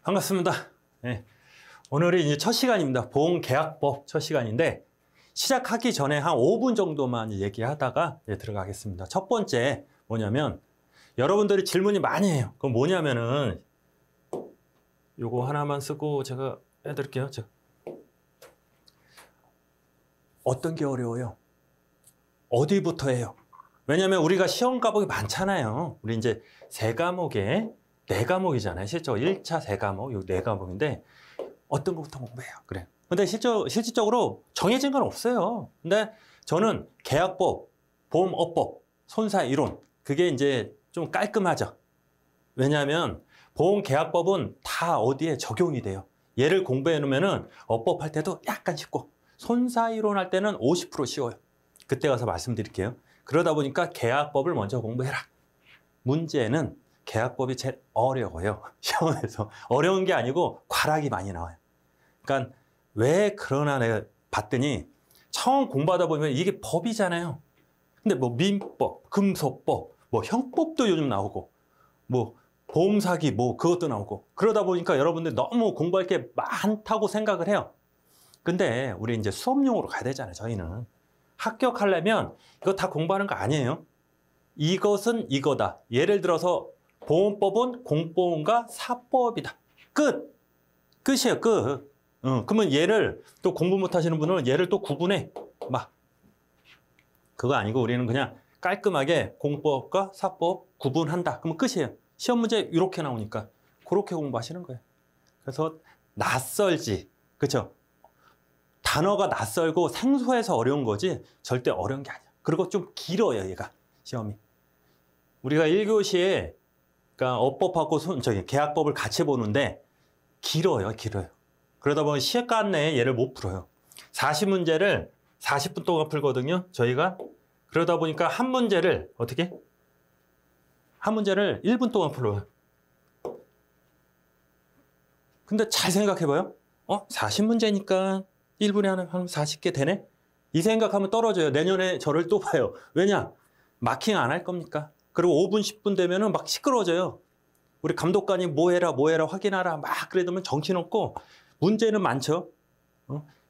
반갑습니다. 네. 오늘이 이제 첫 시간입니다. 보험계약법 첫 시간인데 시작하기 전에 한 5분 정도만 얘기하다가 들어가겠습니다. 첫 번째 뭐냐면 여러분들이 질문이 많이 해요. 그럼 뭐냐면은 요거 하나만 쓰고 제가 해드릴게요. 어떤 게 어려워요? 어디부터 해요? 왜냐면 우리가 시험 과목이 많잖아요. 우리 이제 세 과목에 네 과목이잖아요. 실제로 1차 세 과목, 요 네 과목인데 어떤 것부터 공부해요? 그래. 근데 실질적으로 정해진 건 없어요. 근데 저는 계약법, 보험업법, 손사이론 그게 이제 좀 깔끔하죠. 왜냐하면 보험계약법은 다 어디에 적용이 돼요. 얘를 공부해 놓으면은 업법 할 때도 약간 쉽고 손사이론 할 때는 50% 쉬워요. 그때 가서 말씀드릴게요. 그러다 보니까 계약법을 먼저 공부해라. 문제는 계약법이 제일 어려워요. 시험에서. 어려운 게 아니고 과락이 많이 나와요. 그러니까 왜 그러나 내가 봤더니 처음 공부하다 보면 이게 법이잖아요. 근데 뭐 민법, 금소법, 뭐 형법도 요즘 나오고 뭐 보험사기 뭐 그것도 나오고 그러다 보니까 여러분들 너무 공부할 게 많다고 생각을 해요. 근데 우리 이제 수업용으로 가야 되잖아요. 저희는. 합격하려면 이거 다 공부하는 거 아니에요. 이것은 이거다. 예를 들어서 보험법은 공보험과 사법이다. 끝! 끝이에요. 끝. 그러면 얘를 또 공부 못 하시는 분은 얘를 또 구분해. 막. 그거 아니고 우리는 그냥 깔끔하게 공법과 사법 구분한다. 그러면 끝이에요. 시험 문제 이렇게 나오니까 그렇게 공부하시는 거예요. 그래서 낯설지. 그렇죠? 단어가 낯설고 생소해서 어려운 거지 절대 어려운 게 아니야. 그리고 좀 길어요, 얘가. 시험이. 우리가 1교시에 그러니까 업법하고 계약법을 같이 보는데 길어요. 그러다 보면 시간 내에 얘를 못 풀어요. 40문제를 40분 동안 풀거든요. 저희가. 그러다 보니까 한 문제를 어떻게? 한 문제를 1분 동안 풀어요. 근데 잘 생각해봐요. 40문제니까 1분에 한 40개 되네? 이 생각하면 떨어져요. 내년에 저를 또 봐요. 왜냐? 마킹 안 할 겁니까? 그리고 5분, 10분 되면은 막 시끄러워져요. 우리 감독관이 뭐 해라 확인하라 막 그래도면 정신없고 문제는 많죠.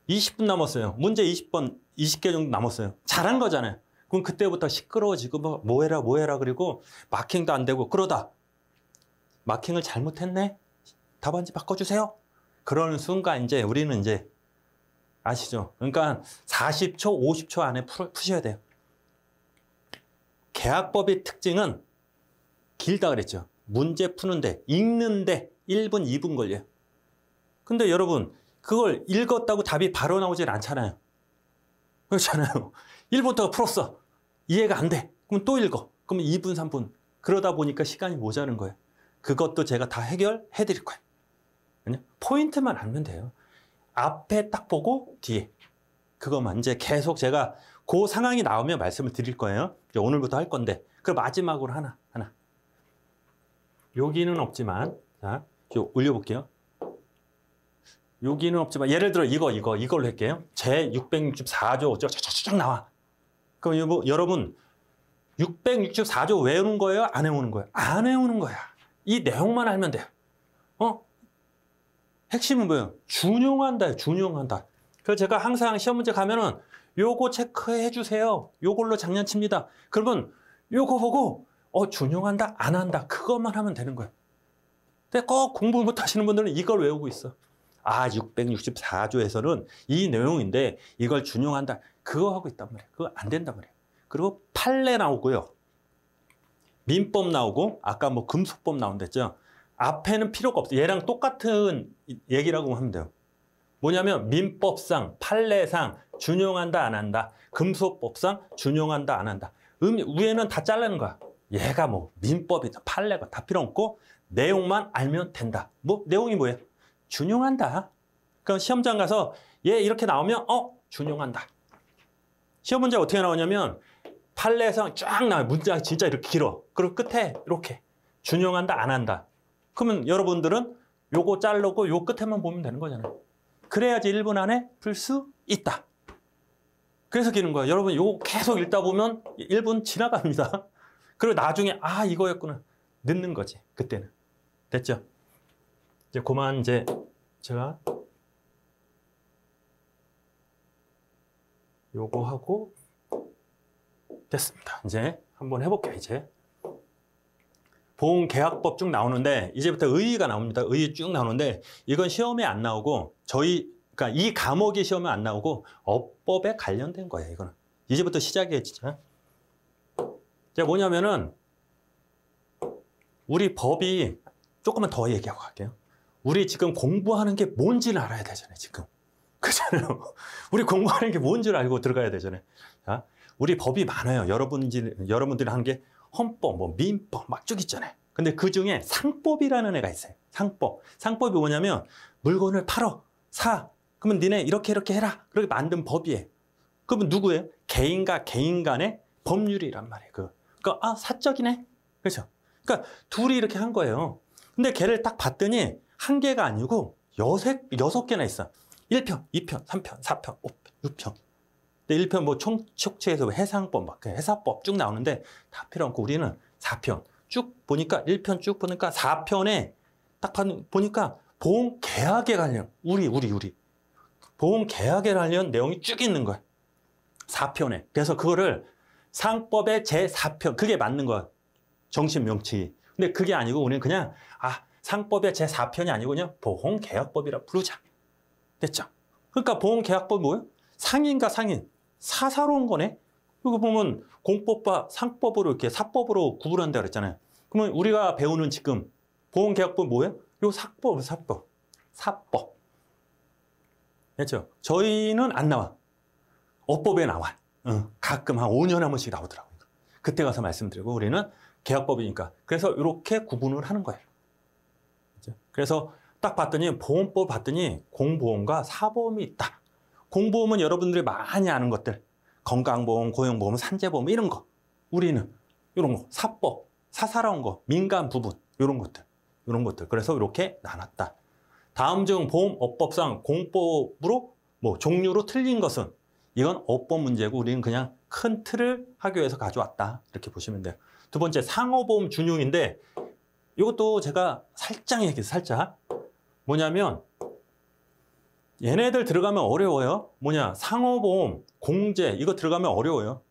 20분 남았어요. 문제 20개 정도 남았어요. 잘한 거잖아요. 그럼 그때부터 시끄러워지고 뭐 해라 그리고 마킹도 안 되고 그러다 마킹을 잘못했네? 답안지 바꿔주세요. 그러는 순간 이제 우리는 이제 아시죠? 그러니까 40초, 50초 안에 푸셔야 돼요. 계약법의 특징은 길다 그랬죠. 문제 푸는데, 읽는데 1분, 2분 걸려요. 근데 여러분, 그걸 읽었다고 답이 바로 나오질 않잖아요. 그렇잖아요. 1분 동안 풀었어. 이해가 안 돼. 그럼 또 읽어. 그럼 2분, 3분. 그러다 보니까 시간이 모자른 거예요. 그것도 제가 다 해결해 드릴 거예요. 그냥 포인트만 알면 돼요. 앞에 딱 보고 뒤에. 그것만 이제 계속 제가 그 상황이 나오면 말씀을 드릴 거예요. 이제 오늘부터 할 건데. 그 마지막으로 하나. 여기는 없지만, 자, 올려볼게요. 여기는 없지만, 예를 들어 이걸로 할게요. 제 664조, 쫙 나와. 그럼 여러분, 664조 외우는 거예요? 안 외우는 거예요? 안 외우는 거야. 이 내용만 알면 돼요. 핵심은 뭐예요? 준용한다. 그래서 제가 항상 시험 문제 가면은 요거 체크해 주세요. 요걸로 장난칩니다. 그러면 요거 보고 준용한다, 안 한다. 그것만 하면 되는 거예요. 근데 꼭 공부 못 하시는 분들은 이걸 외우고 있어. 664조에서는 이 내용인데 이걸 준용한다. 그거 하고 있단 말이에요. 그거 안 된단 말이에요. 그리고 판례 나오고요. 민법 나오고 아까 뭐 금소법 나온댔죠. 앞에는 필요가 없어요. 얘랑 똑같은 얘기라고 하면 돼요. 뭐냐면 민법상, 판례상 준용한다, 안 한다. 금소법상 준용한다, 안 한다. 위에는 다 자르는 거야. 얘가 뭐 민법이다, 판례가 다 필요 없고 내용만 알면 된다. 뭐 내용이 뭐예요? 준용한다. 그럼 시험장 가서 얘 이렇게 나오면 준용한다. 시험 문제 어떻게 나오냐면 판례상 쫙 나와요. 문제가 진짜 이렇게 길어. 그리고 끝에 이렇게 준용한다, 안 한다. 그러면 여러분들은 요거 자르고 요 끝에만 보면 되는 거잖아요. 그래야지 1분 안에 풀 수 있다. 그래서 기는 거예요. 여러분 요거 계속 읽다 보면 1분 지나갑니다. 그리고 나중에 이거였구나. 늦는 거지. 그때는. 됐죠? 이제 그만 이제 제가 요거 하고 됐습니다. 이제 한번 해볼게요. 이제 보험계약법 쭉 나오는데 이제부터 의의가 나옵니다. 의의 쭉 나오는데 이건 시험에 안 나오고 그러니까 이 과목이 시험에 안 나오고 업법에 관련된 거예요. 이거는 이제부터 시작이에요, 진짜. 제가 뭐냐면은 우리 법이 조금만 더 얘기하고 갈게요. 우리 지금 공부하는 게 뭔지를 알아야 되잖아요, 지금. 그렇잖아요. 우리 공부하는 게 뭔지를 알고 들어가야 되잖아요. 자, 우리 법이 많아요. 여러분들이 하는 게 헌법, 뭐 민법 막 쭉 있잖아요. 근데 그 중에 상법이라는 애가 있어요. 상법. 상법이 뭐냐면 물건을 팔어, 사. 그러면 니네 이렇게 해라. 그렇게 만든 법이에요. 그러면 누구예요? 개인과 개인 간의 법률이란 말이에요. 그러니까 사적이네. 그렇죠? 그러니까 둘이 이렇게 한 거예요. 근데 걔를 딱 봤더니 한 개가 아니고 여섯 개나 있어. 1편, 2편, 3편, 4편, 5편, 6편. 근데 1편 뭐 총칙에서 해상법, 막 회사법 쭉 나오는데 다 필요 없고 우리는 4편. 쭉 보니까 1편 쭉 보니까 4편에 딱 보니까 보험 계약에 관련 우리 보험 계약에 관련 내용이 쭉 있는 거야. 4편에. 그래서 그거를 상법의 제4편 그게 맞는 거야. 정신 명칭이. 근데 그게 아니고 우리는 그냥 상법의 제4편이 아니고 그냥 보험계약법이라 부르자. 됐죠? 그러니까 보험계약법 뭐예요? 상인과 상인. 사사로운 거네. 이거 보면 공법과 상법으로 이렇게 사법으로 구분한다 그랬잖아요. 그러면 우리가 배우는 지금 보험계약법 뭐예요? 요 사법. 됐죠? 저희는 안 나와. 업법에 나와. 가끔 한 5년에 한 번씩 나오더라고요. 그때 가서 말씀드리고 우리는 계약법이니까. 그래서 이렇게 구분을 하는 거예요. 그렇죠? 그래서 딱 봤더니 보험법 봤더니 공보험과 사보험이 있다. 공보험은 여러분들이 많이 아는 것들. 건강보험, 고용보험, 산재보험 이런 거. 우리는 이런 거. 사법, 사사로운 거, 민간 부분 이런 것들. 그래서 이렇게 나눴다. 다음 중 보험업법상 공법으로 종류로 틀린 것은 이건 업법 문제고 우리는 그냥 큰 틀을 하기 위해서 가져왔다. 이렇게 보시면 돼요. 두 번째 상호보험 준용인데 이것도 제가 살짝 얘기해요. 살짝. 뭐냐면 얘네들 들어가면 어려워요. 상호보험, 공제 이거 들어가면 어려워요.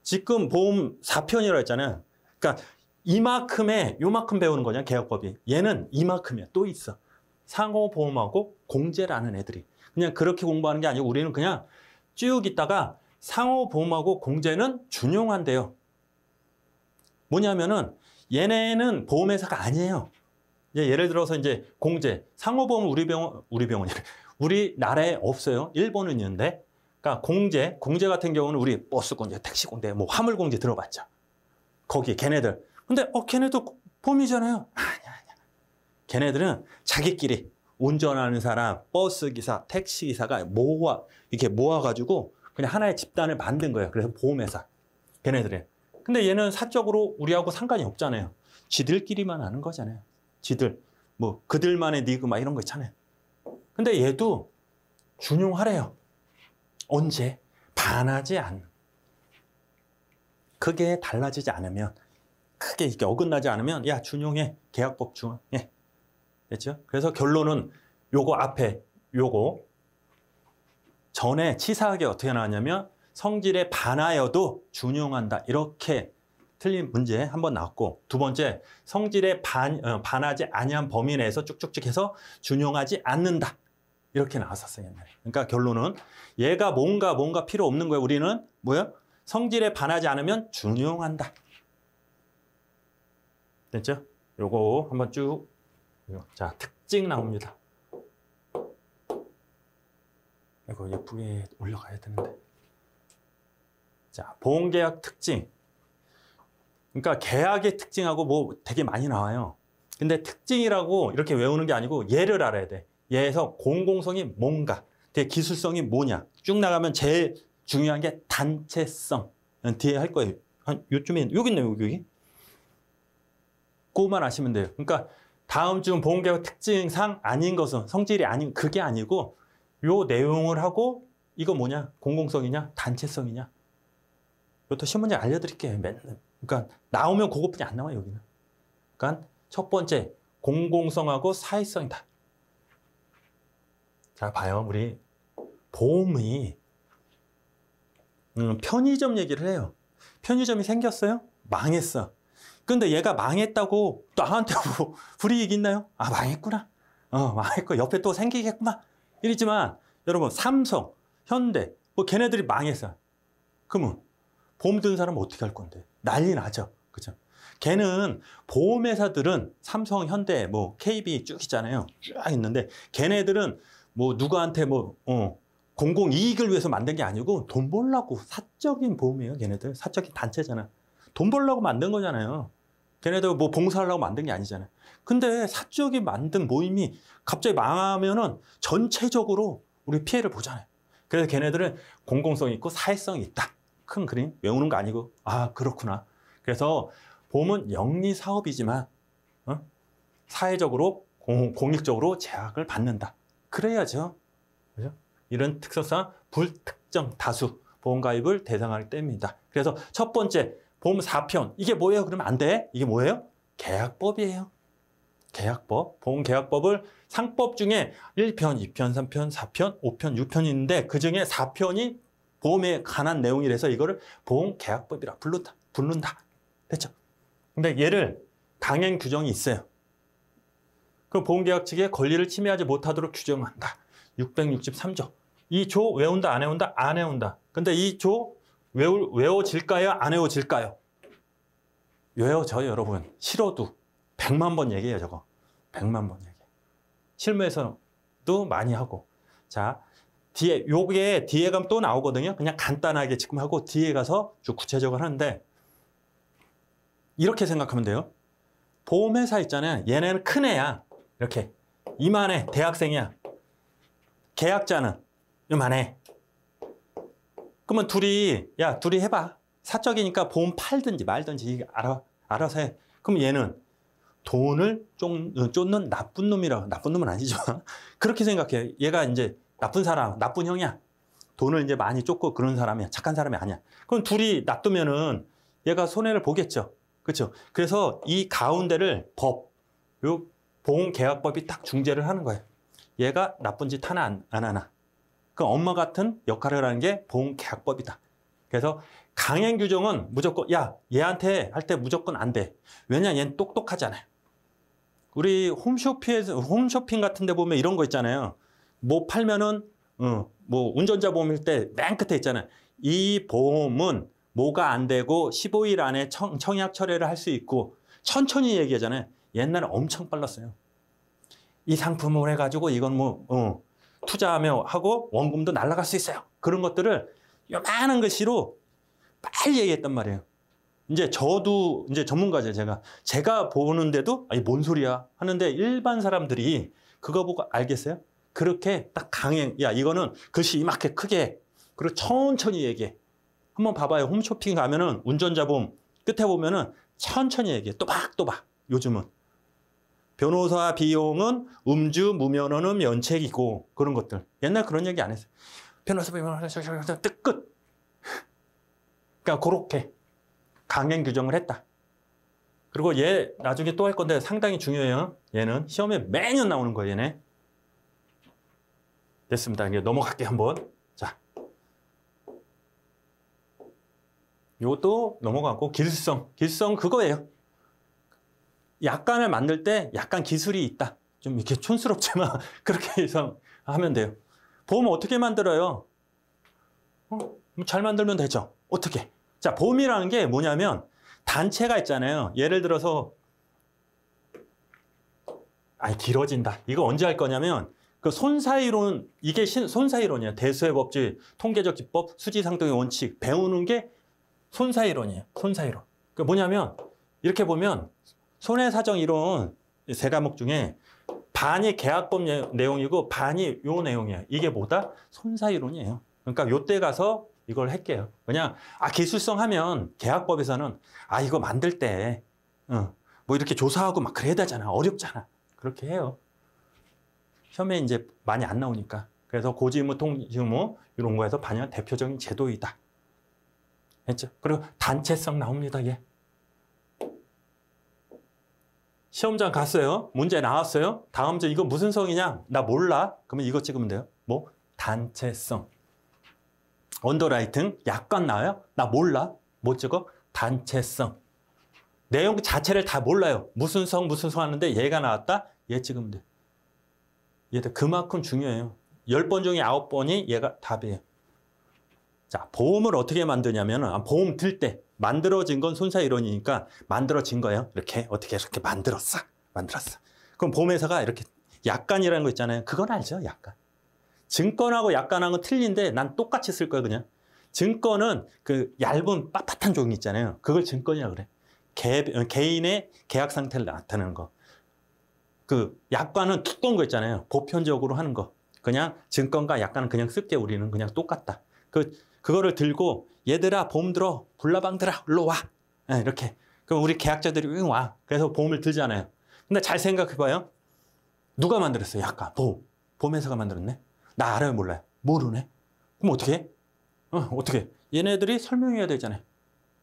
지금 보험 4편이라고 했잖아요. 그러니까 요만큼 배우는 거냐 계약법이. 얘는 이만큼이야. 또 있어. 상호보험하고 공제라는 애들이. 그냥 그렇게 공부하는 게 아니고 우리는 그냥 쭉 있다가 상호보험하고 공제는 준용한대요. 뭐냐면은 얘네는 보험회사가 아니에요. 예를 들어서 이제 공제, 상호보험은 우리병원이 우리나라에 없어요. 일본은 있는데. 그러니까 공제 같은 경우는 우리 버스 공제, 택시 공제, 화물 공제 들어봤죠. 거기 걔네들. 근데 걔네도 보험이잖아요. 아니야. 걔네들은 자기끼리 운전하는 사람, 버스 기사, 택시 기사가 이렇게 모아가지고 그냥 하나의 집단을 만든 거예요. 그래서 보험회사. 걔네들이. 근데 얘는 사적으로 우리하고 상관이 없잖아요. 지들끼리만 아는 거잖아요. 지들. 그들만의 니그 이런 거 있잖아요. 근데 얘도 준용하래요. 언제? 반하지 않는. 그게 달라지지 않으면, 크게 이렇게 어긋나지 않으면, 야, 준용해. 계약법 준용해. 됐죠? 그래서 결론은 요거 앞에, 요거 전에 치사하게 어떻게 나왔냐면 성질에 반하여도 준용한다. 이렇게 틀린 문제 한번 나왔고 두 번째 성질에 반하지 아니한 범위 내에서 쭉쭉쭉 해서 준용하지 않는다. 이렇게 나왔었어요. 옛날에. 그러니까 결론은 얘가 뭔가 필요 없는 거예요. 우리는 뭐야? 성질에 반하지 않으면 준용한다. 됐죠? 요거 한번 쭉. 자, 특징 나옵니다. 이거 예쁘게 올려가야 되는데. 자, 보험계약 특징. 그러니까 계약의 특징하고 되게 많이 나와요. 근데 특징이라고 이렇게 외우는 게 아니고 얘를 알아야 돼. 얘에서 공공성이 뭔가, 되게 기술성이 뭐냐. 쭉 나가면 제일 중요한 게 단체성. 뒤에 할 거예요. 한 요쯤에 여기 있네요, 여기. 그거만 아시면 돼요. 그러니까 다음 중 보험계약 특징상 아닌 것은 성질이 아닌 그게 아니고 요 내용을 하고 이거 뭐냐? 공공성이냐? 단체성이냐? 이것도 신문제 알려드릴게요. 맨날. 그러니까 나오면 그것뿐이 안 나와요, 여기는. 그러니까 첫 번째 공공성하고 사회성이다. 자, 봐요. 우리 보험이 편의점 얘기를 해요. 편의점이 생겼어요? 망했어. 근데 얘가 망했다고 나한테 뭐 불이익 있나요? 아, 망했구나. 망했고 옆에 또 생기겠구나. 이러지만 여러분, 삼성, 현대, 뭐 걔네들이 망했어. 그러면 보험 든 사람은 어떻게 할 건데? 난리 나죠. 그죠? 걔는 보험회사들은 삼성, 현대, 뭐 KB 쭉 있잖아요. 쭉 있는데 걔네들은 뭐 누구한테 뭐 공공 이익을 위해서 만든 게 아니고 돈 벌려고 사적인 보험이에요. 걔네들 사적인 단체잖아. 돈 벌려고 만든 거잖아요. 걔네들 뭐 봉사하려고 만든 게 아니잖아요. 근데 사적이 만든 모임이 갑자기 망하면은 전체적으로 우리 피해를 보잖아요. 그래서 걔네들은 공공성이 있고 사회성이 있다. 큰 그림 외우는 거 아니고, 아, 그렇구나. 그래서 보험은 영리 사업이지만 사회적으로 공익적으로 제약을 받는다. 그래야죠. 그죠? 이런 특성상 불특정 다수 보험가입을 대상할 때입니다. 그래서 첫 번째 보험 4편, 이게 뭐예요? 그러면 안 돼. 이게 뭐예요? 계약법이에요. 계약법. 보험계약법을 상법 중에 1편, 2편, 3편, 4편, 5편, 6편이 있는데 그중에 4편이 보험에 관한 내용이라서 이거를 보험계약법이라 부른다. 됐죠? 근데 얘를 강행 규정이 있어요. 그 보험계약 측의 권리를 침해하지 못하도록 규정한다. 663조. 이 조 외운다, 안 외운다? 안 외운다. 근데 이 조 외워질까요? 안 외워질까요? 외워져요, 여러분. 싫어도 100만 번 얘기해요, 저거. 100만 번 얘기해. 실무에서도 많이 하고. 자, 요게 뒤에 가면 또 나오거든요. 그냥 간단하게 지금 하고 뒤에 가서 좀 구체적으로 하는데, 이렇게 생각하면 돼요. 보험회사 있잖아요. 얘네는 큰 애야. 이렇게. 이만해. 대학생이야. 계약자는 이만해. 그러면 둘이 해봐. 사적이니까 보험 팔든지 말든지 알아서 해. 그럼 얘는 돈을 쫓는 나쁜 놈이라고. 나쁜 놈은 아니지만 그렇게 생각해. 얘가 이제 나쁜 사람, 나쁜 형이야. 돈을 이제 많이 쫓고 그런 사람이야. 착한 사람이 아니야. 그럼 둘이 놔두면은 얘가 손해를 보겠죠. 그렇죠? 그래서 이 가운데를 요 보험계약법이 딱 중재를 하는 거예요. 얘가 나쁜 짓 하나 안 하나. 그 엄마 같은 역할을 하는 게 보험계약법이다. 그래서 강행 규정은 무조건 얘한테 할 때 무조건 안 돼. 왜냐, 얘는 똑똑하잖아요. 우리 홈쇼핑 같은 데 보면 이런 거 있잖아요. 뭐 팔면은 뭐 운전자 보험일 때 맨 끝에 있잖아요. 이 보험은 뭐가 안 되고 15일 안에 청약 철회를 할 수 있고 천천히 얘기하잖아요. 옛날에 엄청 빨랐어요. 이 상품을 해가지고 이건 뭐 투자하며 하고 원금도 날아갈 수 있어요. 그런 것들을 요만한 글씨로 빨리 얘기했단 말이에요. 이제 저도 이제 전문가죠. 제가 보는데도 아니 뭔 소리야 하는데 일반 사람들이 그거 보고 알겠어요? 그렇게 딱 강행, 이거는 글씨 이만큼 크게 그리고 천천히 얘기해. 한번 봐봐요. 홈쇼핑 가면은 운전자 보험 끝에 보면은 천천히 얘기해. 또박또박. 요즘은 변호사 비용은 음주 무면허는 면책이고 그런 것들. 옛날 그런 얘기 안 했어요. 변호사 비용은 끝. 그러니까 그렇게 강행 규정을 했다. 그리고 얘 나중에 또 할 건데 상당히 중요해요. 얘는 시험에 매년 나오는 거예요. 얘네. 됐습니다. 이제 넘어갈게요. 한번. 자, 요것도 넘어가고 기술성 그거예요. 약관을 만들 때 약간 기술이 있다. 좀 이렇게 촌스럽지만 그렇게 해서 하면 돼요. 보험 어떻게 만들어요? 잘 만들면 되죠. 어떻게? 자, 보험이라는 게 뭐냐면 단체가 있잖아요. 예를 들어서 길어진다. 이거 언제 할 거냐면 그 손사이론, 이게 손사이론이에요. 대수의 법칙, 통계적 기법, 수지상통의 원칙 배우는 게 손사이론이에요. 손사이론. 그 뭐냐면 이렇게 보면 손해사정 이론 세 과목 중에 반이 계약법 내용이고 반이 요 내용이에요. 이게 뭐다? 손사이론이에요. 그러니까 요때 가서 이걸 할게요. 그냥 기술성 하면 계약법에서는 이거 만들 때 뭐 이렇게 조사하고 막 그래야 되잖아. 어렵잖아. 그렇게 해요. 시험에 이제 많이 안 나오니까. 그래서 고지의무, 통지의무 이런 거에서 반영 대표적인 제도이다. 했죠? 그리고 단체성 나옵니다. 얘. 시험장 갔어요. 문제 나왔어요. 다음 주 이거 무슨 성이냐? 나 몰라. 그러면 이거 찍으면 돼요. 뭐? 단체성. 언더라이팅. 약관 나와요? 나 몰라. 못 찍어? 단체성. 내용 자체를 다 몰라요. 무슨 성 하는데 얘가 나왔다? 얘 찍으면 돼. 얘들 그만큼 중요해요. 10번 중에 9번이 얘가 답이에요. 자, 보험을 어떻게 만드냐면 보험 들 때 만들어진 건 손사이론이니까 만들어진 거예요. 이렇게 어떻게 만들었어. 그럼 보험회사가 이렇게 약관이라는 거 있잖아요. 그건 알죠, 약관. 증권하고 약관하고 틀린데 난 똑같이 쓸 거예요, 그냥. 증권은 그 얇은 빳빳한 종이 있잖아요. 그걸 증권이라고 그래. 개인의 계약 상태를 나타내는 거. 그 약관은 두꺼운 거 있잖아요. 보편적으로 하는 거. 그냥 증권과 약관은 그냥 쓸게 우리는 그냥 똑같다. 그거를 들고 얘들아 보험 들어 불나방들아 일로 와. 이렇게. 그럼 우리 계약자들이 와. 그래서 보험을 들잖아요. 근데 잘 생각해봐요. 누가 만들었어요? 약관. 보험회사가 만들었네. 나 알아요 몰라요? 모르네. 그럼 어떻게 해? 어떻게? 얘네들이 설명해야 되잖아요.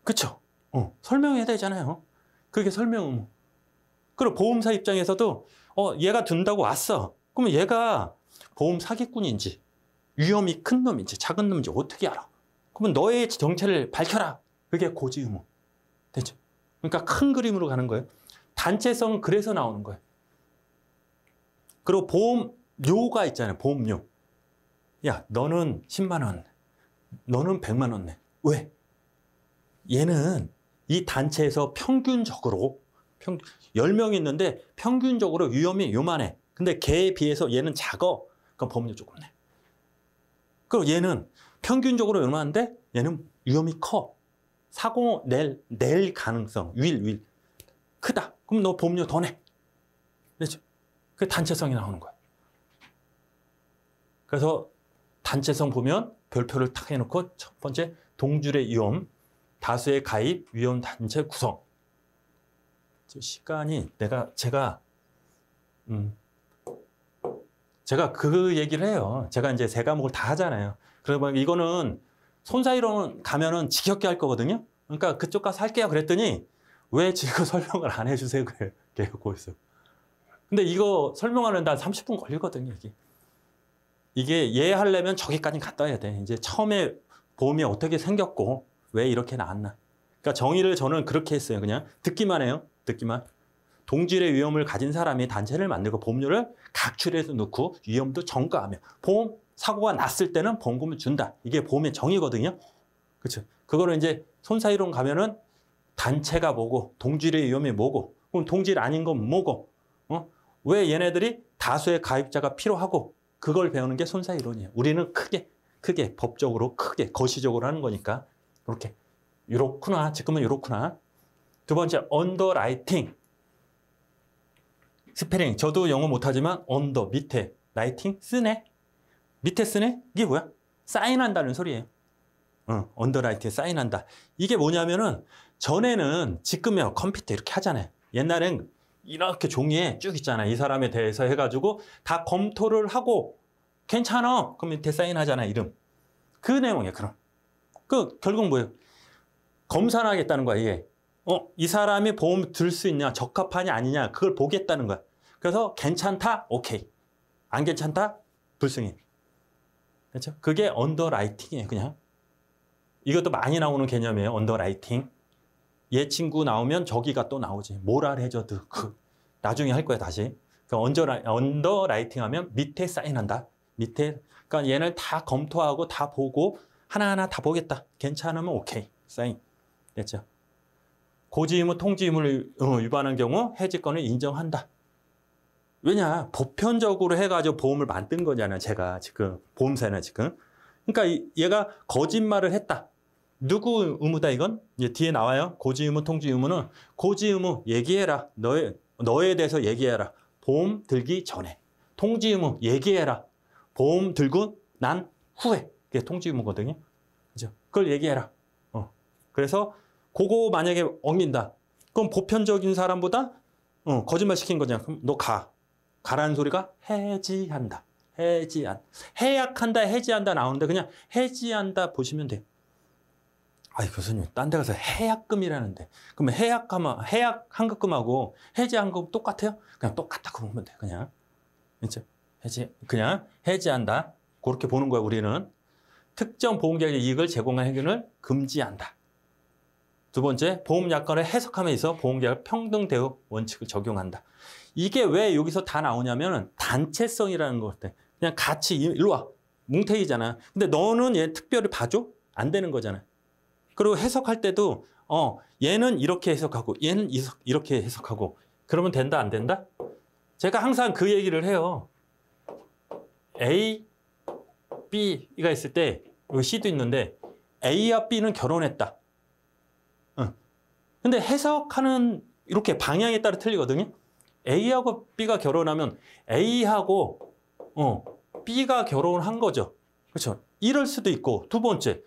그쵸? 설명해야 되잖아요. 그게 설명 의무. 그리고 보험사 입장에서도 얘가 든다고 왔어. 그러면 얘가 보험 사기꾼인지 위험이 큰 놈인지 작은 놈인지 어떻게 알아? 그러면 너의 정체를 밝혀라. 그게 고지 의무. 됐죠? 그러니까 큰 그림으로 가는 거예요. 단체성은 그래서 나오는 거예요. 그리고 보험료가 있잖아요. 보험료. 야, 너는 10만 원. 너는 100만 원 내. 왜? 얘는 이 단체에서 평균적으로 10명이 있는데 평균적으로 위험이 요만해. 근데 걔에 비해서 얘는 작어. 그럼 보험료 조금 내. 그리고 얘는 평균적으로 요만한데 얘는 위험이 커. 사고 낼 가능성, 윌 크다. 그럼 너 보험료 더 내. 그렇죠? 그 단체성이 나오는 거야. 그래서 단체성 보면 별표를 탁 해놓고 첫 번째 동줄의 위험, 다수의 가입, 위험 단체 구성. 시간이 제가 그 얘기를 해요. 제가 이제 세 과목을 다 하잖아요. 그러면 이거는 손사이론 가면은 지겹게 할 거거든요. 그러니까 그쪽 가서 할게요. 그랬더니 왜 지금 설명을 안 해주세요? 그래요. 거기서. 근데 이거 설명하는데 한 30분 걸리거든요. 이게 이해하려면 저기까지 갔다 와야 돼. 이제 처음에 보험이 어떻게 생겼고 왜 이렇게 나왔나. 그러니까 정의를 저는 그렇게 했어요. 그냥 듣기만 해요. 듣기만. 동질의 위험을 가진 사람이 단체를 만들고 보험료를 각출해서 넣고 위험도 전가하며 보험 사고가 났을 때는 보험금을 준다. 이게 보험의 정의거든요. 그렇죠? 그거를 이제 손사이론 가면은 단체가 뭐고 동질의 위험이 뭐고 그럼 동질 아닌 건 뭐고 왜 얘네들이 다수의 가입자가 필요하고 그걸 배우는 게 손사이론이에요. 우리는 크게 법적으로 크게 거시적으로 하는 거니까 이렇게 이렇구나. 지금은 이렇구나. 두 번째 언더라이팅. 스페링 저도 영어 못하지만 언더 밑에 라이팅 쓰네. 밑에 쓰네? 이게 뭐야? 사인한다는 소리예요. 언더라이팅에 사인한다. 이게 뭐냐면은 전에는 지금요 컴퓨터 이렇게 하잖아요. 옛날엔 이렇게 종이에 쭉 있잖아요. 이 사람에 대해서 해가지고 다 검토를 하고 괜찮아. 그럼 밑에 사인하잖아 이름. 그 내용이에요. 그럼 결국 뭐예요? 검사를 하겠다는 거야 이게. 이 사람이 보험 들 수 있냐 적합하냐 아니냐 그걸 보겠다는 거야. 그래서 괜찮다 오케이. 안 괜찮다 불승인. 그렇죠? 그게 언더라이팅이에요. 그냥 이것도 많이 나오는 개념이에요. 언더라이팅. 얘 친구 나오면 저기가 또 나오지. 모랄 해저드 나중에 할 거야 다시. 언더라이팅 하면 밑에 사인한다. 밑에 그러니까 얘를 다 검토하고 다 보고 하나하나 다 보겠다. 괜찮으면 오케이 사인. 됐죠? 고지의무 통지의무를 위반한 경우 해지권을 인정한다. 왜냐 보편적으로 해가지고 보험을 만든 거잖아요. 제가 지금 보험사는 지금. 그러니까 얘가 거짓말을 했다. 누구 의무다 이건? 이제 뒤에 나와요. 고지의무 통지의무는 고지의무 얘기해라. 너에 대해서 얘기해라. 보험 들기 전에. 통지의무 얘기해라. 보험 들고 난 후에. 그게 통지의무거든요. 그죠? 그걸 얘기해라. 그래서 그거 만약에 어긴다. 그럼 보편적인 사람보다 거짓말 시킨 거잖아. 그럼 너 가라는 소리가 해지한다. 해약한다, 해지한다 나오는데 그냥 해지한다 보시면 돼요. 아이 교수님, 딴 데 가서 해약금이라는데 그러면 해약 환급금하고 해지 환급 똑같아요? 그냥 똑같다고 보면 돼. 그냥 그렇죠? 그냥 해지한다. 그렇게 보는 거야. 우리는 특정 보험계약의 이익을 제공한 행위를 금지한다. 두 번째, 보험약관을 해석함에 있어 보험계약 평등 대우 원칙을 적용한다. 이게 왜 여기서 다 나오냐면 단체성이라는 것 같아. 그냥 같이 일로 와. 뭉태기잖아. 근데 너는 얘 특별히 봐줘? 안 되는 거잖아. 그리고 해석할 때도 얘는 이렇게 해석하고 얘는 이렇게 해석하고 그러면 된다 안 된다? 제가 항상 그 얘기를 해요. A, B가 있을 때 여기 C도 있는데 A와 B는 결혼했다. 근데 해석하는 이렇게 방향에 따라 틀리거든요. A하고 B가 결혼하면 A하고 B가 결혼한 거죠. 그렇죠? 이럴 수도 있고 두 번째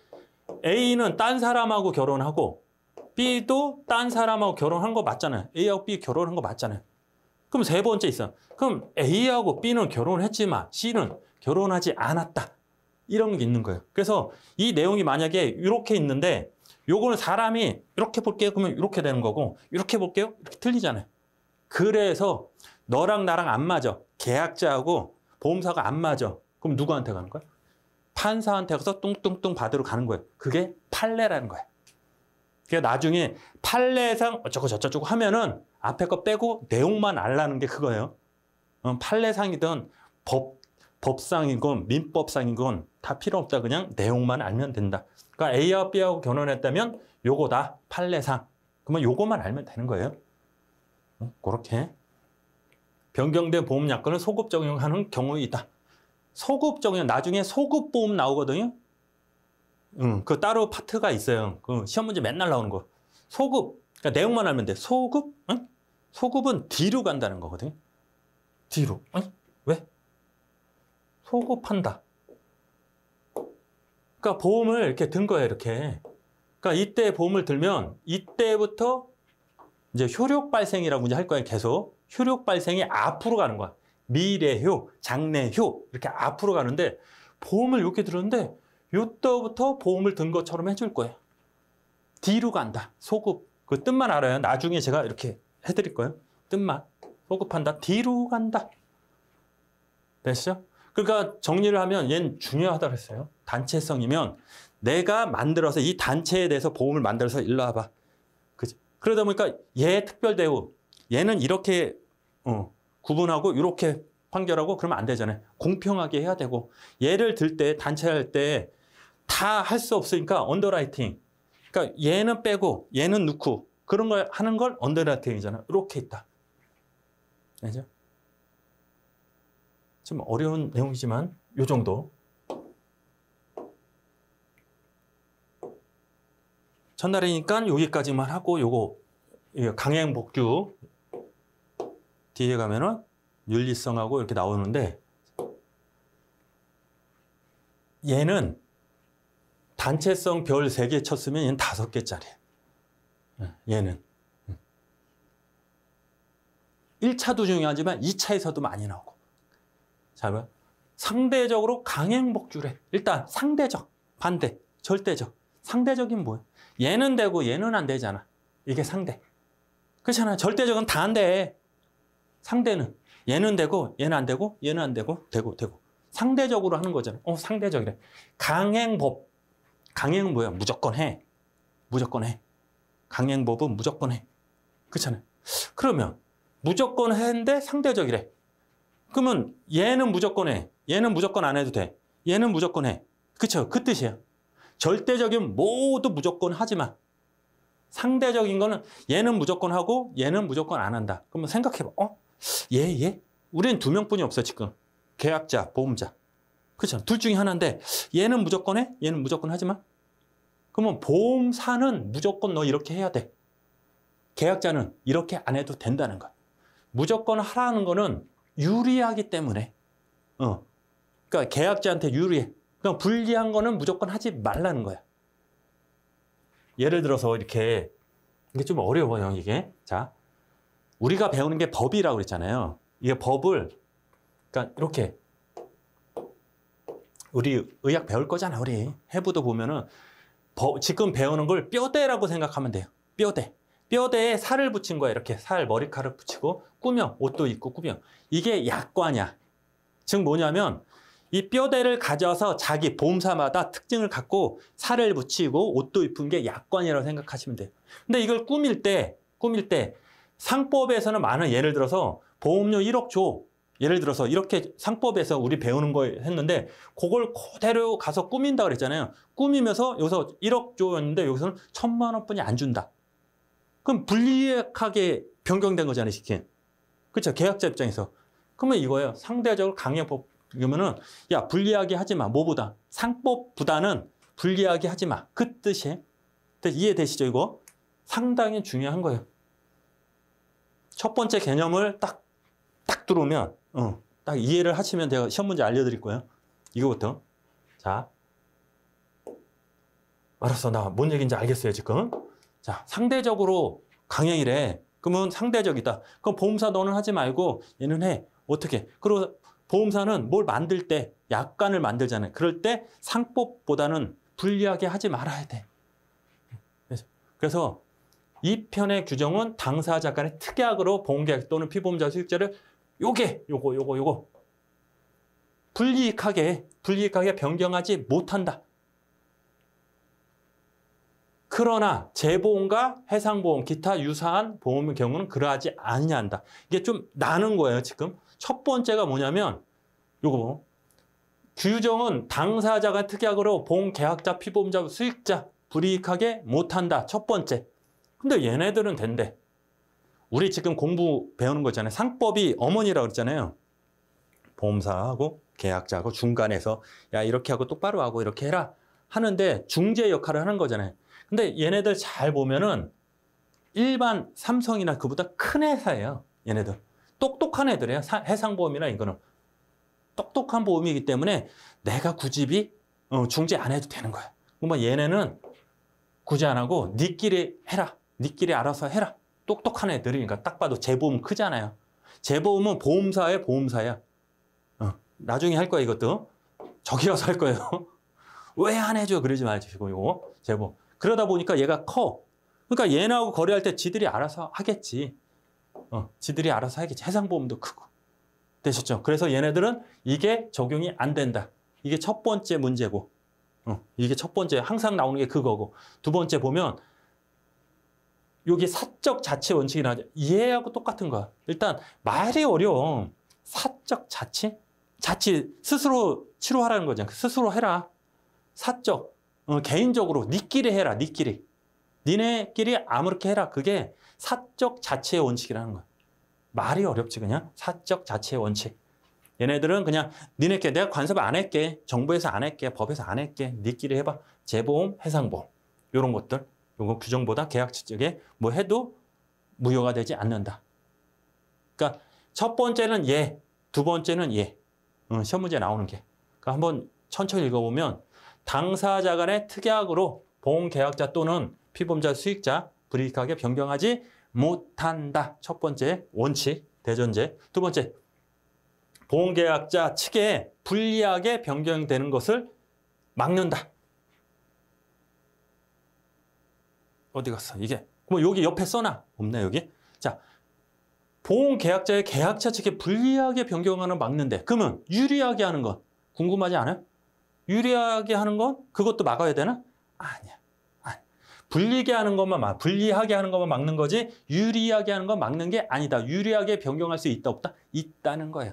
A는 딴 사람하고 결혼하고 B도 딴 사람하고 결혼한 거 맞잖아요. A하고 B 결혼한 거 맞잖아요. 그럼 세 번째 있어. 그럼 A하고 B는 결혼했지만 C는 결혼하지 않았다. 이런 게 있는 거예요. 그래서 이 내용이 만약에 이렇게 있는데 요거는 사람이 이렇게 볼게요. 그러면 이렇게 되는 거고 이렇게 볼게요. 이렇게 틀리잖아요. 그래서 너랑 나랑 안 맞아. 계약자하고 보험사가 안 맞아. 그럼 누구한테 가는 거야? 판사한테 가서 뚱뚱뚱 받으러 가는 거예요. 그게 판례라는 거예요. 그러니까 나중에 판례상 어쩌고 저쩌고 하면은 앞에 거 빼고 내용만 알라는 게 그거예요. 판례상이든 법상이건 민법상이건 다 필요 없다. 그냥 내용만 알면 된다. 그러니까 A와 B하고 결혼했다면 요거다. 판례상. 그러면 요거만 알면 되는 거예요. 그렇게. 변경된 보험약관을 소급 적용하는 경우이다. 소급 적용, 나중에 소급 보험 나오거든요. 그 따로 파트가 있어요. 그 시험 문제 맨날 나오는 거. 소급. 그러니까 내용만 알면 돼. 소급? 응? 소급은 뒤로 간다는 거거든요. 뒤로. 응? 왜? 소급한다. 그러니까 보험을 이렇게 든 거예요, 이렇게. 그러니까 이때 보험을 들면 이때부터 이제 효력 발생이라고 이제 할 거예요, 계속. 효력 발생이 앞으로 가는 거야. 미래효, 장래효 이렇게 앞으로 가는데 보험을 이렇게 들었는데 이때부터 보험을 든 것처럼 해줄 거예요. 뒤로 간다. 소급. 그 뜻만 알아요. 나중에 제가 이렇게 해드릴 거예요. 뜻만. 소급한다. 뒤로 간다. 됐죠? 그러니까 정리를 하면 얘는 중요하다고 했어요. 단체성이면 내가 만들어서 이 단체에 대해서 보험을 만들어서 일로 와봐. 그죠? 그러다 보니까 얘 특별 대우. 얘는 이렇게 구분하고 이렇게 판결하고 그러면 안 되잖아요. 공평하게 해야 되고 얘를 들 때 단체할 때 다 할 수 없으니까 언더라이팅. 그러니까 얘는 빼고 얘는 넣고 그런 걸 하는 걸 언더라이팅이잖아요. 이렇게 있다. 알죠? 좀 어려운 내용이지만 요 정도. 첫날이니까 여기까지만 하고 요거 강행복규 뒤에 가면은 윤리성하고 이렇게 나오는데 얘는 단체성 별 3개 쳤으면 얘는 5개짜리예요. 얘는 1차도 중요하지만 2차에서도 많이 나오고. 자, 봐. 상대적으로 강행복규래. 일단 상대적, 반대, 절대적. 상대적인 뭐예요? 얘는 되고 얘는 안 되잖아. 이게 상대. 그렇잖아. 절대적은 다 안 돼. 상대는 얘는 되고 얘는 안 되고 얘는 안 되고 되고 상대적으로 하는 거잖아. 상대적이래. 강행법. 강행은 뭐야? 무조건 해. 무조건 해. 강행법은 무조건 해. 그렇잖아요. 그러면 무조건 했는데 상대적이래. 그러면 얘는 무조건 해. 얘는 무조건 안 해도 돼. 얘는 무조건 해. 그쵸? 그 뜻이야. 절대적인 모두 무조건 하지만 상대적인 거는 얘는 무조건 하고 얘는 무조건 안 한다. 그러면 생각해봐. 얘? 우리는 2명뿐이 없어 지금. 계약자, 보험자. 그렇죠? 둘 중에 하나인데 얘는 무조건 해? 얘는 무조건 하지만? 그러면 보험사는 무조건 너 이렇게 해야 돼. 계약자는 이렇게 안 해도 된다는 거야. 무조건 하라는 거는 유리하기 때문에. 그러니까 계약자한테 유리해. 그냥 불리한 거는 무조건 하지 말라는 거야. 예를 들어서 이렇게 이게 좀 어려워요, 이게. 자, 우리가 배우는 게 법이라고 그랬잖아요. 이게 법을 그러니까 이렇게 우리 의학 배울 거잖아, 우리. 해부도 보면은 지금 배우는 걸 뼈대라고 생각하면 돼요. 뼈대. 뼈대에 살을 붙인 거야. 이렇게 머리카락 붙이고 꾸며. 옷도 입고 꾸며. 이게 약관이야. 즉 뭐냐면 이 뼈대를 가져와서 자기 보험사마다 특징을 갖고 살을 붙이고 옷도 입은 게 약관이라고 생각하시면 돼요. 근데 이걸 꾸밀 때 상법에서는 많은, 예를 들어서 보험료 1억 줘. 예를 들어서 이렇게 상법에서 우리 배우는 거 했는데 그걸 그대로 가서 꾸민다 그랬잖아요. 꾸미면서 여기서 1억 줘였는데 여기서는 1,000만 원뿐이 안 준다. 그럼 불리하게 변경된 거잖아요, 시킨. 그렇죠? 계약자 입장에서. 그러면 이거예요. 상대적으로 강행법. 그러면은 야, 불리하게 하지 마. 뭐보다? 상법보다는 불리하게 하지 마. 그 뜻이에요. 이해되시죠, 이거? 상당히 중요한 거예요. 첫 번째 개념을 딱 들어오면 딱 이해를 하시면 제가 시험 문제 알려드릴 거예요. 이거부터. 자, 알았어. 나 뭔 얘기인지 알겠어요, 지금. 자, 상대적으로 강행이래. 그러면 상대적이다. 그럼 보험사 너는 하지 말고 얘는 해. 어떻게? 그리고 보험사는 뭘 만들 때 약관을 만들잖아요. 그럴 때 상법보다는 불리하게 하지 말아야 돼. 그래서 이 편의 규정은 당사자 간의 특약으로 보험계약 또는 피보험자 수익자를 요거 불이익하게 변경하지 못한다. 그러나 재보험과 해상보험, 기타 유사한 보험의 경우는 그러하지 아니한다. 이게 좀 나는 거예요, 지금. 첫 번째가 뭐냐면 요거 규정은 당사자가 특약으로 보험계약자, 피보험자, 수익자 불이익하게 못한다. 첫 번째. 근데 얘네들은 된대. 우리 지금 공부 배우는 거 있잖아요. 상법이 어머니라고 그랬잖아요. 보험사하고 계약자하고 중간에서 야, 이렇게 하고 똑바로 하고 이렇게 해라 하는데 중재 역할을 하는 거잖아요. 근데 얘네들 잘 보면은 일반 삼성이나 그보다 큰 회사예요. 얘네들. 똑똑한 애들이에요. 해상보험이나 이거는. 똑똑한 보험이기 때문에 내가 굳이 중재 안 해도 되는 거야. 그러면 얘네는 굳이 안 하고 니끼리 해라. 니끼리 알아서 해라. 똑똑한 애들이니까. 딱 봐도 재보험 크잖아요. 재보험은 보험사의 보험사야. 나중에 할 거야, 이것도. 저기 가서 할 거예요. 왜 안 해줘? 그러지 마시고, 이거. 재보험. 그러다 보니까 얘가 커. 그러니까 얘네하고 거래할 때 지들이 알아서 하겠지. 지들이 알아서 하겠지. 해상보험도 크고. 되셨죠? 그래서 얘네들은 이게 적용이 안 된다. 이게 첫 번째 문제고. 이게 첫 번째. 항상 나오는 게 그거고. 두 번째 보면 여기 사적 자치 원칙이 나오죠. 얘하고 똑같은 거야. 일단 말이 어려워. 사적 자치? 자치 스스로 치료하라는 거잖아. 스스로 해라. 사적. 개인적으로 니끼리 해라. 니끼리. 니네끼리 아무렇게 해라. 그게 사적 자치의 원칙이라는 거야. 말이 어렵지 그냥. 사적 자치의 원칙. 얘네들은 그냥 니네끼리 내가 관섭 안 할게. 정부에서 안 할게. 법에서 안 할게. 니끼리 해봐. 재보험, 해상보험. 이런 것들. 요거 규정보다 계약처 쪽에 뭐 해도 무효가 되지 않는다. 그러니까 첫 번째는 얘, 두 번째는 얘. 시험 문제 나오는 게. 그러니까 한번 천천히 읽어보면 당사자 간의 특약으로 보험계약자 또는 피보험자 수익자 불이익하게 변경하지 못한다. 첫 번째 원칙, 대전제. 두 번째, 보험계약자 측에 불리하게 변경되는 것을 막는다. 어디 갔어? 이게. 뭐 여기 옆에 써놔. 없네, 여기. 자, 보험계약자의 계약자 측에 불리하게 변경하는 막는데 그러면 유리하게 하는 건 궁금하지 않아요? 유리하게 하는 건 그것도 막아야 되나? 아니야. 불리하게 하는 것만 막는 거지 유리하게 하는 건 막는 게 아니다. 유리하게 변경할 수 있다 없다? 있다는 거예요.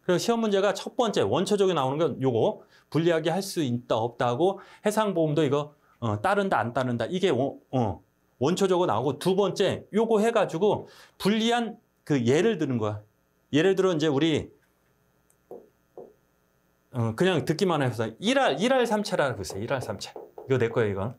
그래서 시험 문제가 첫 번째 원초적으로 나오는 건 요거 불리하게 할 수 있다 없다 하고 해상보험도 이거 따른다 안 따른다 이게 원초적으로 나오고 두 번째 요거 해가지고 불리한 그 예를 드는 거야. 예를 들어 이제 우리 그냥 듣기만 해서 1할 3채라고 보세요. 1할 3채. 이거 내 거예요, 이건.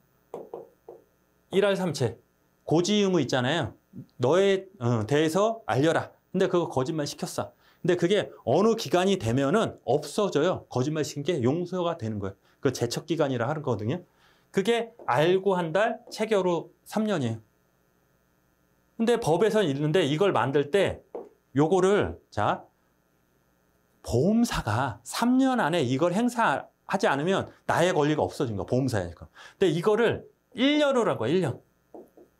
1할 3채. 고지 의무 있잖아요. 너에 대해서 알려라. 근데 그거 거짓말 시켰어. 근데 그게 어느 기간이 되면은 없어져요. 거짓말 시킨 게 용서가 되는 거예요. 그 제척기간이라 하는 거거든요. 그게 알고 한 달, 체결 후 3년이에요. 근데 법에서는 있는데 이걸 만들 때 요거를 자 보험사가 3년 안에 이걸 하지 않으면 나의 권리가 없어진 거야. 보험사니까. 근데 이거를 1년으로 한 거야. 1년.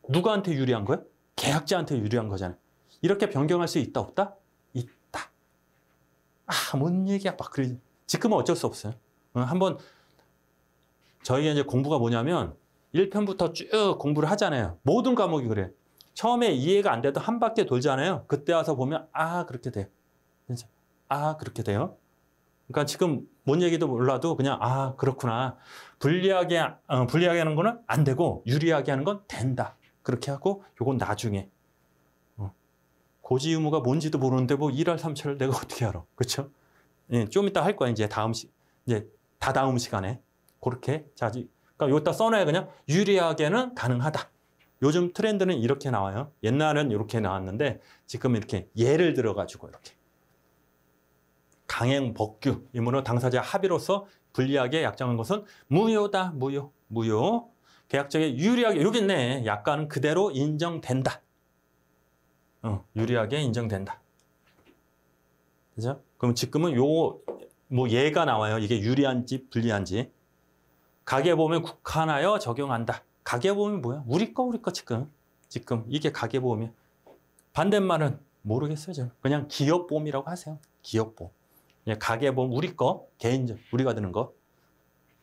누구한테 유리한 거야? 계약자한테 유리한 거잖아요. 이렇게 변경할 수 있다 없다? 있다. 뭔 얘기야. 막 그러지. 지금은 어쩔 수 없어요. 한번 저희가 이제 공부가 뭐냐면 1편부터 쭉 공부를 하잖아요. 모든 과목이 그래. 처음에 이해가 안 돼도 한 바퀴 돌잖아요. 그때 와서 보면 그렇게 돼요. 진짜 그렇게 돼요. 그러니까 지금 뭔 얘기도 몰라도 그냥 그렇구나. 불리하게 하는 거는 안 되고 유리하게 하는 건 된다. 그렇게 하고 요건 나중에 고지 의무가 뭔지도 모르는데 뭐 1할 3차를 내가 어떻게 알아. 그렇죠? 예, 좀 이따 할 거야. 이제 이제 다다음 시간에 그렇게 자주 그러니까 여기다 써놔야 그냥 유리하게는 가능하다. 요즘 트렌드는 이렇게 나와요. 옛날은 이렇게 나왔는데 지금 이렇게 예를 들어가지고 이렇게 강행 법규 이므로 당사자 합의로서 불리하게 약정한 것은 무효다. 무효. 계약적에 유리하게 여기 있네. 약관은 그대로 인정된다. 유리하게 인정된다. 그죠? 그럼 지금은 뭐 예가 나와요. 이게 유리한지 불리한지. 가계보험에 국한하여 적용한다. 가계보험이 뭐야? 우리 거 지금 이게 가계보험이야. 반대말은 모르겠어요. 저는. 그냥 기업보험이라고 하세요. 기업보험. 가계보험 우리 거, 개인적 우리가 드는 거.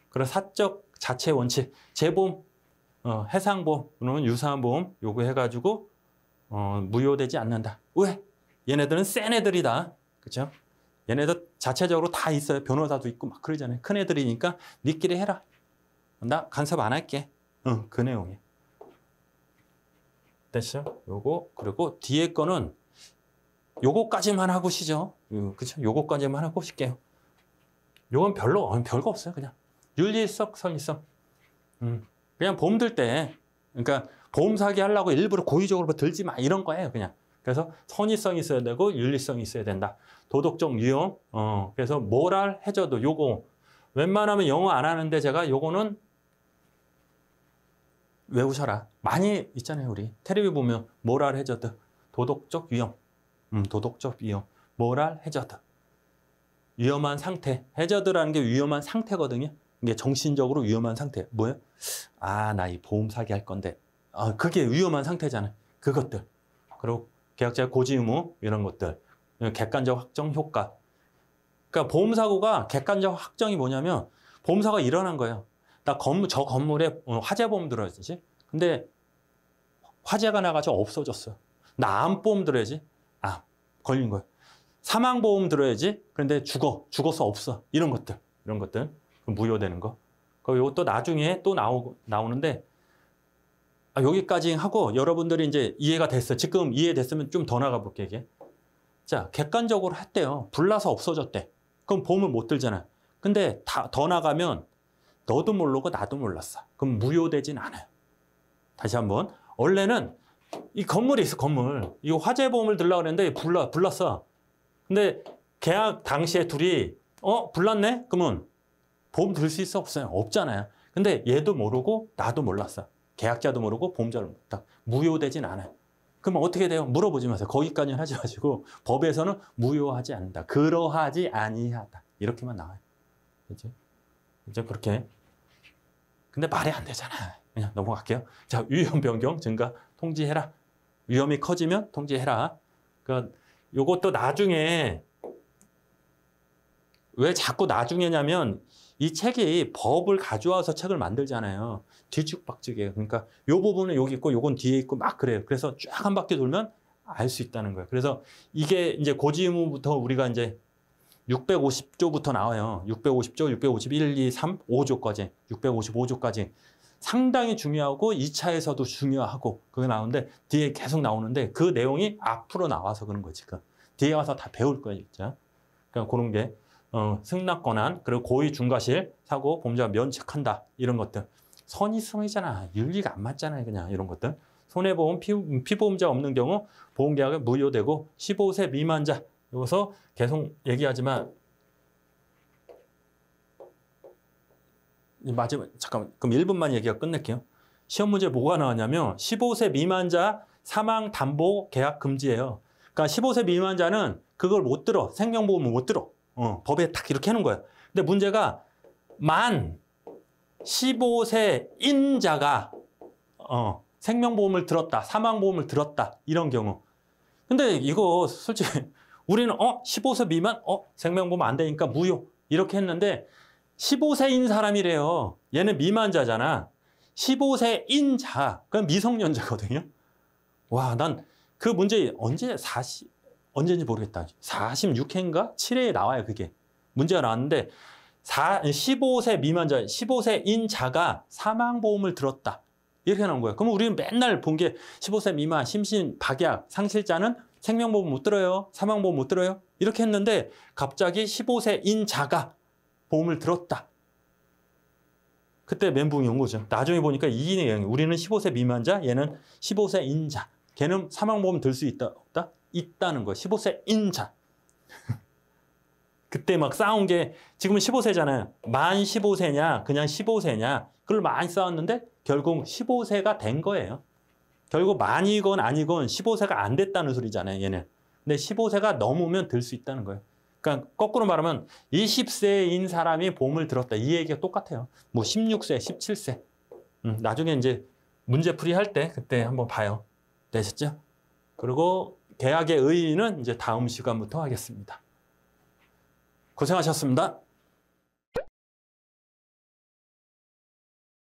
그리고 사적 자체 원칙, 재보험, 해상보험, 그러면 유사보험 요거 해가지고 무효되지 않는다. 왜? 얘네들은 센 애들이다. 그렇죠? 얘네들 자체적으로 다 있어요. 변호사도 있고 막 그러잖아요. 큰 애들이니까 니끼리 해라. 나 간섭 안 할게. 그 내용이에요. 됐죠? 요거 그리고 뒤에 거는 요거까지만 하고 쉬죠. 그렇죠? 요거까지만 하고 쉴게요. 요건 별거 없어요. 그냥 윤리성, 선의성. 그냥 보험 들 때 그러니까 보험 사기 하려고 일부러 고의적으로 들지 마 이런 거예요. 그냥. 그래서 선의성이 있어야 되고 윤리성이 있어야 된다. 도덕적 위험. 그래서 모랄 해저드 요거 웬만하면 영어 안 하는데 제가 요거는 외우셔라. 많이 있잖아요. 우리 텔레비 보면 모랄 해저드, 도덕적 위험. 도덕적 위험, 모랄 해저드. 위험한 상태. 해저드라는 게 위험한 상태거든요. 이게 정신적으로 위험한 상태. 뭐예요? 나 이 보험 사기 할 건데. 그게 위험한 상태잖아요. 그것들. 그리고 계약자 고지 의무 이런 것들. 객관적 확정 효과. 그러니까 보험사고가 객관적 확정이 뭐냐면 보험사고가 일어난 거예요. 저 건물에 화재보험 들어야지. 근데 화재가 나가지고 없어졌어요. 나 암보험 들어야지. 걸린 거예요. 사망보험 들어야지. 그런데 죽어서 없어. 이런 것들 무효되는 거. 이것도 나중에 또 나오는데 여기까지 하고 여러분들이 이제 이해가 됐어요. 지금 이해됐으면 좀 더 나가 볼게요. 이게. 자, 객관적으로 했대요. 불나서 없어졌대. 그럼 보험을 못 들잖아요. 근데 더 나가면 너도 모르고 나도 몰랐어. 그럼 무효되진 않아요. 다시 한번. 원래는 이 건물이 있어, 건물. 이거 화재보험을 들려고 그랬는데 불났어. 근데 계약 당시에 둘이 불났네? 그러면 보험 들 수 있어? 없어요? 없잖아요. 근데 얘도 모르고 나도 몰랐어. 계약자도 모르고 보험자도 모르고 무효되진 않아요. 그러면 어떻게 돼요? 물어보지 마세요. 거기까지는 하지 마시고 법에서는 무효하지 않는다. 그러하지 아니하다. 이렇게만 나와요. 그렇죠? 이제 그렇게. 근데 말이 안 되잖아. 그냥 넘어갈게요. 자, 위험 변경 증가 통지해라. 위험이 커지면 통지해라. 그러니까 요것도 나중에 왜 자꾸 나중에냐면 이 책이 법을 가져와서 책을 만들잖아요. 뒤죽박죽이에요. 그러니까 요 부분은 여기 있고 요건 뒤에 있고 막 그래요. 그래서 쫙 한 바퀴 돌면 알 수 있다는 거예요. 그래서 이게 이제 고지 의무부터 우리가 이제 650조부터 나와요. 650조, 651, 2, 3, 5조까지, 655조까지. 상당히 중요하고 2차에서도 중요하고 그게 나오는데 뒤에 계속 나오는데 그 내용이 앞으로 나와서 그런 거지. 뒤에 와서 다 배울 거예요. 진짜. 그러니까 그런 게 승낙 권한 그리고 고의 중과실 사고 보험자가 면책한다 이런 것들. 선의성이잖아. 윤리가 안 맞잖아요. 그냥 이런 것들. 손해보험 피보험자 없는 경우 보험계약은 무효되고 15세 미만자 여기서 계속 얘기하지만 마지막 잠깐만 그럼 1분만 얘기가 끝낼게요. 시험 문제 뭐가 나왔냐면 15세 미만자 사망 담보 계약 금지예요. 그러니까 15세 미만자는 그걸 못 들어. 생명보험을 못 들어. 법에 딱 이렇게 해놓은 거예요. 근데 문제가 만 15세인 자가 생명보험을 들었다, 사망보험을 들었다, 이런 경우. 근데 이거 솔직히 우리는 15세 미만 생명보험 안 되니까 무효 이렇게 했는데 15세인 사람이래요. 얘는 미만자잖아. 15세인 자, 그건 미성년자거든요. 와, 난 그 문제 언제인지 모르겠다. 46회인가? 7회에 나와요, 그게. 문제가 나왔는데 15세 미만자, 15세인 자가 사망보험을 들었다. 이렇게 나온 거예요. 그러면 우리는 맨날 본 게 15세 미만, 심신, 박약, 상실자는 생명보험 못 들어요. 사망보험 못 들어요. 이렇게 했는데 갑자기 15세인 자가 보험을 들었다. 그때 멘붕이 온 거죠. 나중에 보니까 이 내용이 우리는 15세 미만자, 얘는 15세인 자. 걔는 사망보험 들 수 있다, 없다? 있다는 거예요. 15세인 자. 그때 막 싸운 게 지금은 15세잖아요. 만 15세냐, 그냥 15세냐. 그걸 많이 싸웠는데 결국 15세가 된 거예요. 결국 만이건 아니건 15세가 안 됐다는 소리잖아요, 얘는. 근데 15세가 넘으면 들 수 있다는 거예요. 그러니까 거꾸로 말하면 20세인 사람이 보험을 들었다. 이 얘기가 똑같아요. 뭐 16세, 17세. 나중에 이제 문제풀이 할 때 그때 한번 봐요. 되셨죠? 그리고 계약의 의의는 이제 다음 시간부터 하겠습니다. 고생하셨습니다.